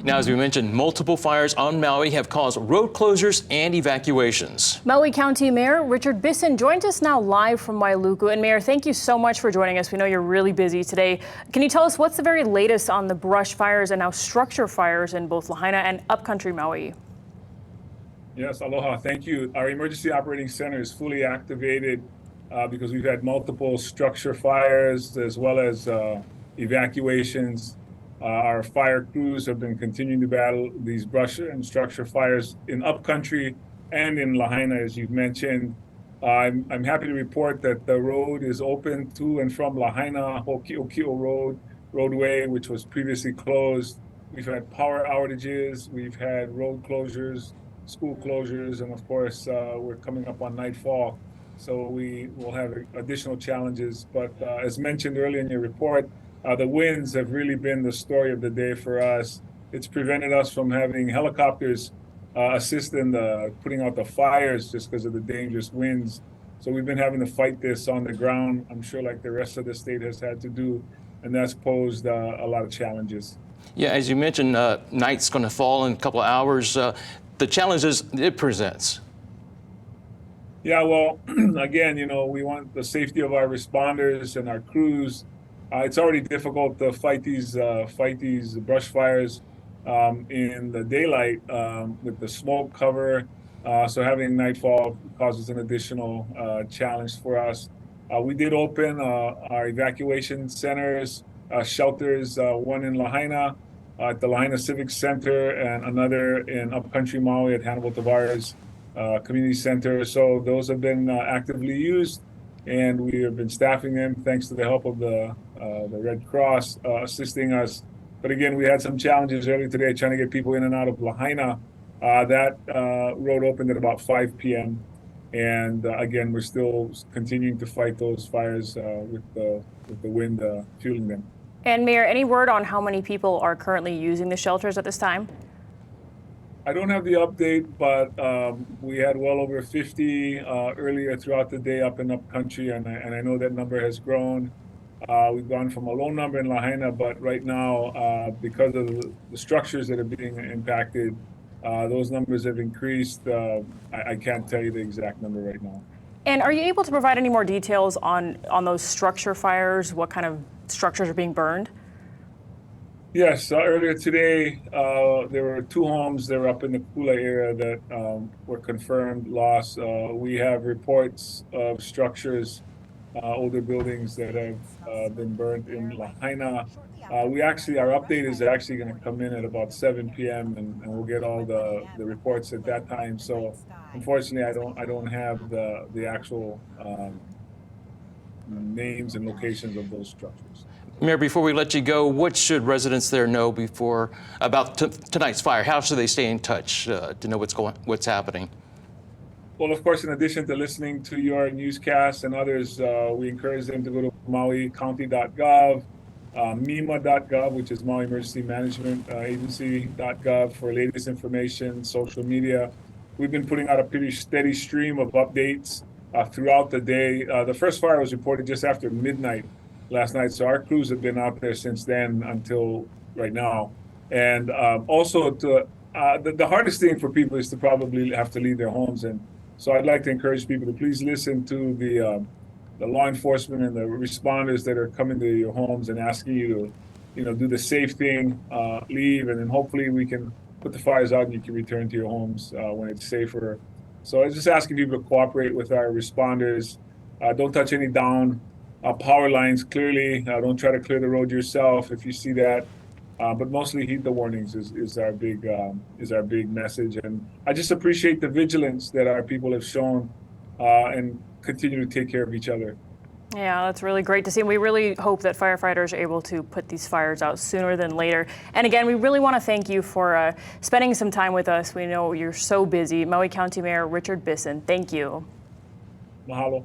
Now, as we mentioned, multiple fires on Maui have caused road closures and evacuations. Maui County Mayor Richard Bissen joins us now live from Wailuku. And Mayor, thank you so much for joining us. We know you're really busy today. Can you tell us what's the very latest on the brush fires and now structure fires in both Lahaina and upcountry Maui? Yes, aloha. Thank you. Our emergency operating center is fully activated because we've had multiple structure fires as well as evacuations. Our fire crews have been continuing to battle these brush and structure fires in upcountry and in Lahaina, as you've mentioned. I'm happy to report that the road is open to and from Lahaina, Hoki'okio roadway, which was previously closed. We've had power outages, we've had road closures, school closures, and of course, we're coming up on nightfall. So we will have additional challenges. But as mentioned earlier in your report, the winds have really been the story of the day for us. It's prevented us from having helicopters assist in putting out the fires just because of the dangerous winds. So we've been having to fight this on the ground, I'm sure like the rest of the state has had to do, and that's posed a lot of challenges. Yeah, as you mentioned, night's going to fall in a couple of hours. The challenges it presents. Yeah, well, again, we want the safety of our responders and our crews. It's already difficult to fight these brush fires in the daylight with the smoke cover. So having nightfall causes an additional challenge for us. We did open our evacuation centers, shelters, one in Lahaina at the Lahaina Civic Center and another in upcountry Maui at Hannibal Tavares Community Center. So those have been actively used, and we have been staffing them thanks to the help of the Red Cross assisting us. But again, we had some challenges earlier today trying to get people in and out of Lahaina. That road opened at about 5 p.m. And again, we're still continuing to fight those fires with the wind fueling them. And Mayor, any word on how many people are currently using the shelters at this time? I don't have the update, but we had well over 50 earlier throughout the day up in upcountry, and I know that number has grown. We've gone from a low number in Lahaina, but right now, because of the structures that are being impacted, those numbers have increased. I can't tell you the exact number right now. And are you able to provide any more details on those structure fires? What kind of structures are being burned? Yes, earlier today, there were 2 homes that were up in the Kula area that were confirmed loss. We have reports of structures, older buildings that have been burned in Lahaina. Our update is actually going to come in at about 7 p.m. and we'll get all the reports at that time. So unfortunately, I don't have the actual names and locations of those structures. Mayor, before we let you go, what should residents there know about tonight's fire? How should they stay in touch to know what's happening? Well, of course, in addition to listening to your newscasts and others, we encourage them to go to mauicounty.gov, MEMA.gov, which is Maui Emergency Management Agency.gov for latest information, social media. We've been putting out a pretty steady stream of updates throughout the day. The first fire was reported just after midnight last night, so our crews have been out there since then until right now. And also, the hardest thing for people is to probably have to leave their homes, and so I'd like to encourage people to please listen to the law enforcement and the responders that are coming to your homes and asking you to, do the safe thing, leave, and then hopefully we can put the fires out and you can return to your homes when it's safer. So I was just asking people to cooperate with our responders. Don't touch any down power lines, clearly. Don't try to clear the road yourself if you see that. But mostly heed the warnings is our big message. And I just appreciate the vigilance that our people have shown and continue to take care of each other. Yeah, that's really great to see. And we really hope that firefighters are able to put these fires out sooner than later. And again, we really want to thank you for spending some time with us. We know you're so busy. Maui County Mayor Richard Bissen, thank you. Mahalo.